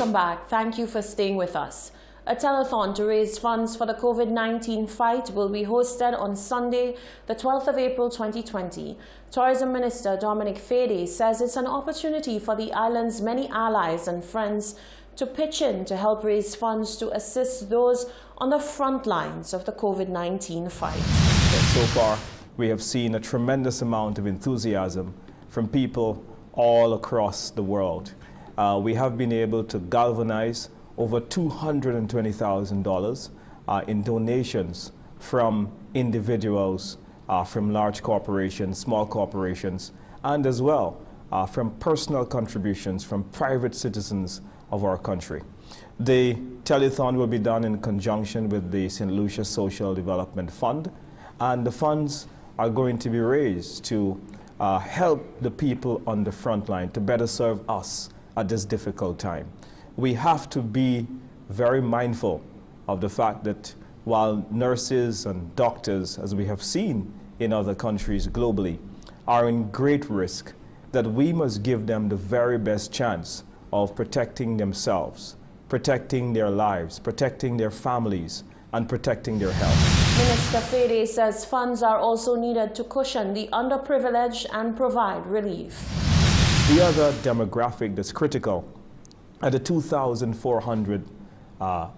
Welcome back. Thank you for staying with us. A telethon to raise funds for the COVID-19 fight will be hosted on Sunday, the 12th of April 2020. Tourism Minister Dominic Fedee says it's an opportunity for the island's many allies and friends to pitch in to help raise funds to assist those on the front lines of the COVID-19 fight. So far, we have seen a tremendous amount of enthusiasm from people all across the world. We have been able to galvanize over $220,000 in donations from individuals, from large corporations, small corporations, and as well from personal contributions from private citizens of our country. The telethon will be done in conjunction with the St. Lucia Social Development Fund, and the funds are going to be raised to help the people on the front line to better serve us at this difficult time. We have to be very mindful of the fact that while nurses and doctors, as we have seen in other countries globally, are in great risk, that we must give them the very best chance of protecting themselves, protecting their lives, protecting their families, and protecting their health. Minister Fedee says funds are also needed to cushion the underprivileged and provide relief. The other demographic that's critical are the 2,400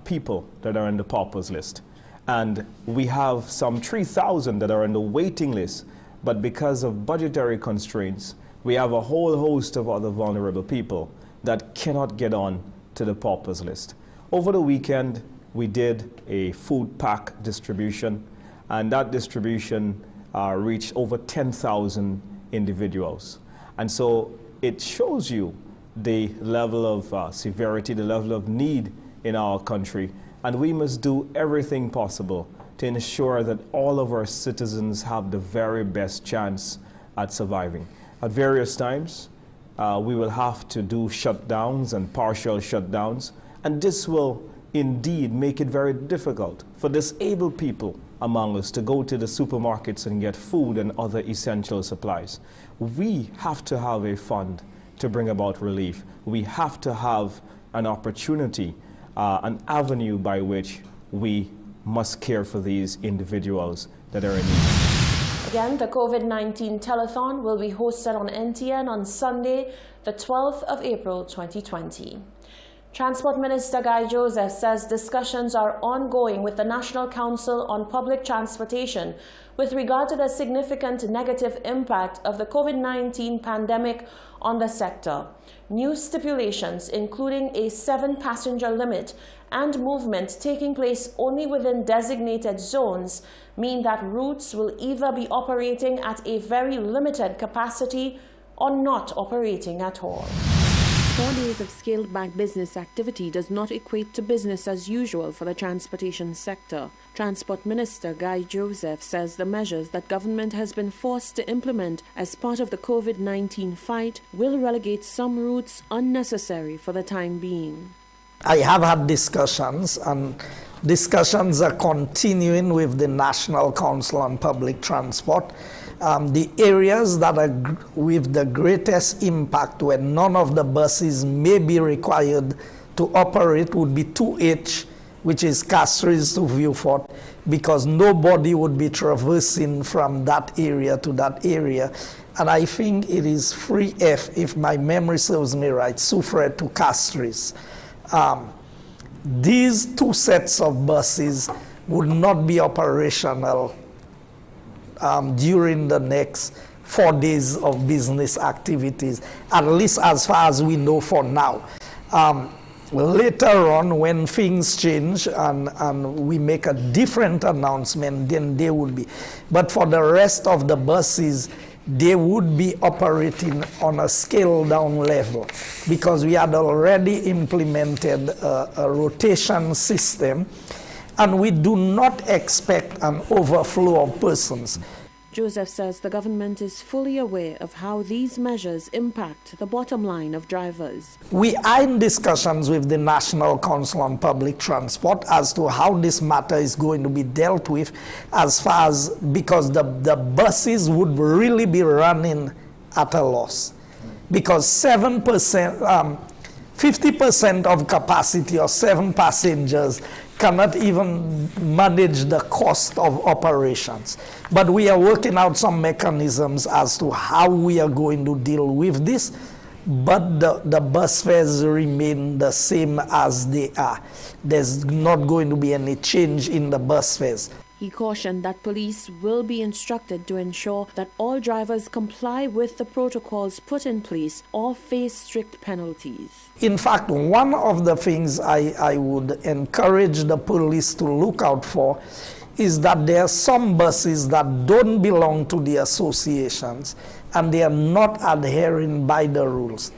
people that are on the paupers list. And we have some 3,000 that are on the waiting list, but because of budgetary constraints, we have a whole host of other vulnerable people that cannot get on to the paupers list. Over the weekend, we did a food pack distribution, and that distribution reached over 10,000 individuals. And so it shows you the level of severity, the level of need in our country, and we must do everything possible to ensure that all of our citizens have the very best chance at surviving. At various times, we will have to do shutdowns and partial shutdowns, and this will indeed make it very difficult for disabled people among us to go to the supermarkets and get food and other essential supplies. We have to have a fund to bring about relief. We have to have an opportunity, an avenue by which we must care for these individuals that are in need. Again, the COVID-19 telethon will be hosted on NTN on Sunday, the 12th of April 2020. Transport Minister Guy Joseph says discussions are ongoing with the National Council on Public Transportation with regard to the significant negative impact of the COVID-19 pandemic on the sector. New stipulations, including a 7-passenger limit and movement taking place only within designated zones, mean that routes will either be operating at a very limited capacity or not operating at all. 4 days of scaled-back business activity does not equate to business as usual for the transportation sector. Transport Minister Guy Joseph says the measures that government has been forced to implement as part of the COVID-19 fight will relegate some routes unnecessary for the time being. I have had discussions, and discussions are continuing with the National Council on Public Transport. The areas that are with the greatest impact where none of the buses may be required to operate would be 2H, which is Castries to Vieux-Fort, because nobody would be traversing from that area to that area. And I think it is 3F, if my memory serves me right, Soufrière to Castries. These 2 sets of buses would not be operational during the next 4 days of business activities, at least as far as we know for now. Later on, when things change and we make a different announcement, then they would be. But for the rest of the buses, they would be operating on a scaled down level, because we had already implemented a rotation system, and we do not expect an overflow of persons. Joseph says the government is fully aware of how these measures impact the bottom line of drivers. We are in discussions with the National Council on Public Transport as to how this matter is going to be dealt with, as far as, because the buses would really be running at a loss. Because 7%, 50% of capacity or 7 passengers cannot even manage the cost of operations. But we are working out some mechanisms as to how we are going to deal with this. But the bus fares remain the same as they are. There's not going to be any change in the bus fares. He cautioned that police will be instructed to ensure that all drivers comply with the protocols put in place or face strict penalties. In fact, one of the things I would encourage the police to look out for is that there are some buses that don't belong to the associations and they are not adhering by the rules.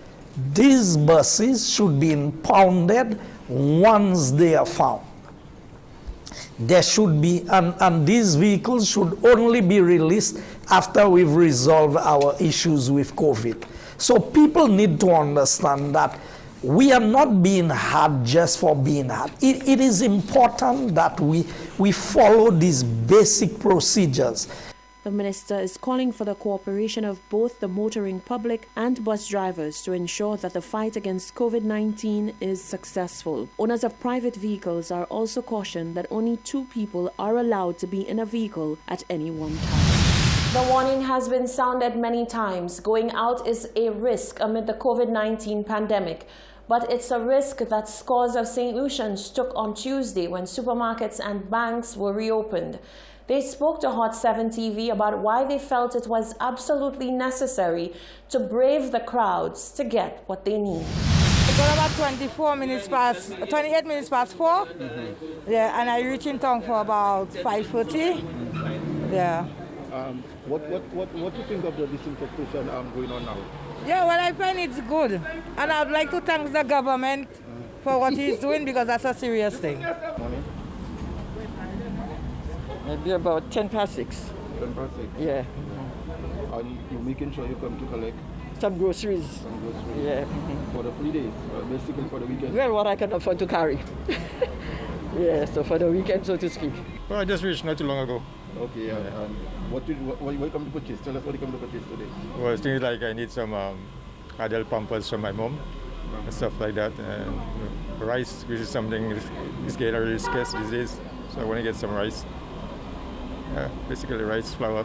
These buses should be impounded once they are found. There should be, and these vehicles should only be released after we've resolved our issues with COVID. So people need to understand that we are not being hard just for being hard. It is important that we follow these basic procedures. The minister is calling for the cooperation of both the motoring public and bus drivers to ensure that the fight against COVID-19 is successful. Owners of private vehicles are also cautioned that only 2 people are allowed to be in a vehicle at any one time. The warning has been sounded many times. Going out is a risk amid the COVID-19 pandemic. But it's a risk that scores of St. Lucians took on Tuesday when supermarkets and banks were reopened. They spoke to Hot 7 TV about why they felt it was absolutely necessary to brave the crowds to get what they need. It's about 28 minutes past 4. Yeah, and I reach in town for about 5:30. Yeah. What do you think of the disinfection going on now? Yeah, well, I find it's good. And I'd like to thank the government for what he's doing because that's a serious thing. Morning. Maybe about 10 past 6. 10 past 6? Yeah. And you're making sure you come to collect Some groceries. some groceries Yeah. for the 3 days, basically for the weekend? Well, what I can afford to carry. Yeah, so for the weekend, so to speak. Well, I just reached not too long ago. Okay, and what you come to purchase? Tell us what you come to purchase today. Well, things like I need some adult pampers from my mom and stuff like that. And rice, which is something is getting really scarce these days. So I want to get some rice. Basically rice, flour.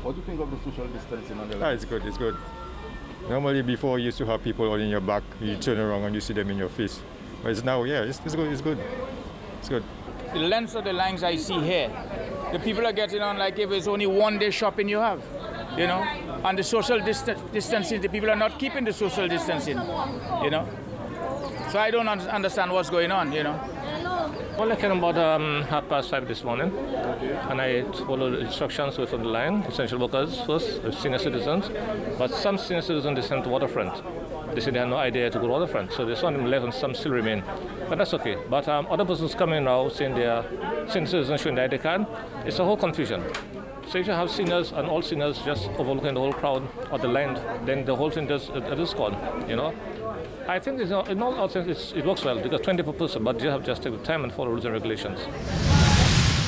What do you think of the social distancing on the line? It's good, it's good. Normally before you used to have people all in your back, you turn around and you see them in your face. But it's now, yeah, it's good, it's good. It's good. The length of the lines I see here, the people are getting on like if it's only one day shopping you have, you know? And the social distancing, the people are not keeping the social distancing, you know? So I don't understand what's going on, you know? Well, I came about 5:30 this morning, and I followed the instructions were on the line, essential workers first, senior citizens, but some senior citizens they sent to waterfront. They said they had no idea to go to waterfront, so some of them left and some still remain. But that's okay. But other persons coming now saying they are senior citizens showing the ID card, it's a whole confusion. So if you have seniors and all seniors just overlooking the whole crowd or the line, then the whole thing is gone, you know. I think in all sense it works well because 20 per person, but you have just take the time and follow rules and regulations.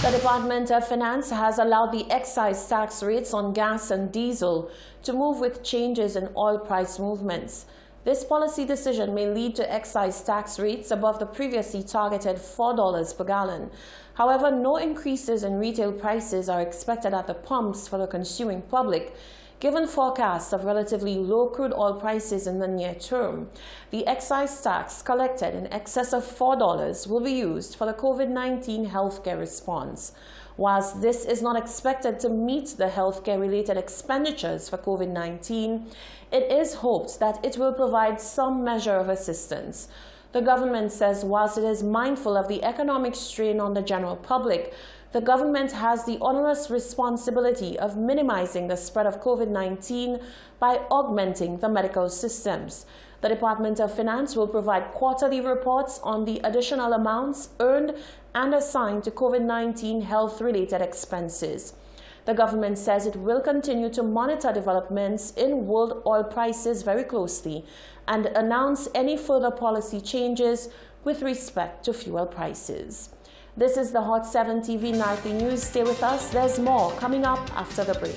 The Department of Finance has allowed the excise tax rates on gas and diesel to move with changes in oil price movements. This policy decision may lead to excise tax rates above the previously targeted $4 per gallon. However, no increases in retail prices are expected at the pumps for the consuming public, given forecasts of relatively low crude oil prices in the near term. The excise tax collected in excess of $4 will be used for the COVID-19 healthcare response. Whilst this is not expected to meet the healthcare-related expenditures for COVID-19, it is hoped that it will provide some measure of assistance. The government says whilst it is mindful of the economic strain on the general public, the government has the onerous responsibility of minimizing the spread of COVID-19 by augmenting the medical systems. The Department of Finance will provide quarterly reports on the additional amounts earned and assigned to COVID-19 health-related expenses. The government says it will continue to monitor developments in world oil prices very closely and announce any further policy changes with respect to fuel prices. This is the Hot 7 TV Nightly News. Stay with us. There's more coming up after the break.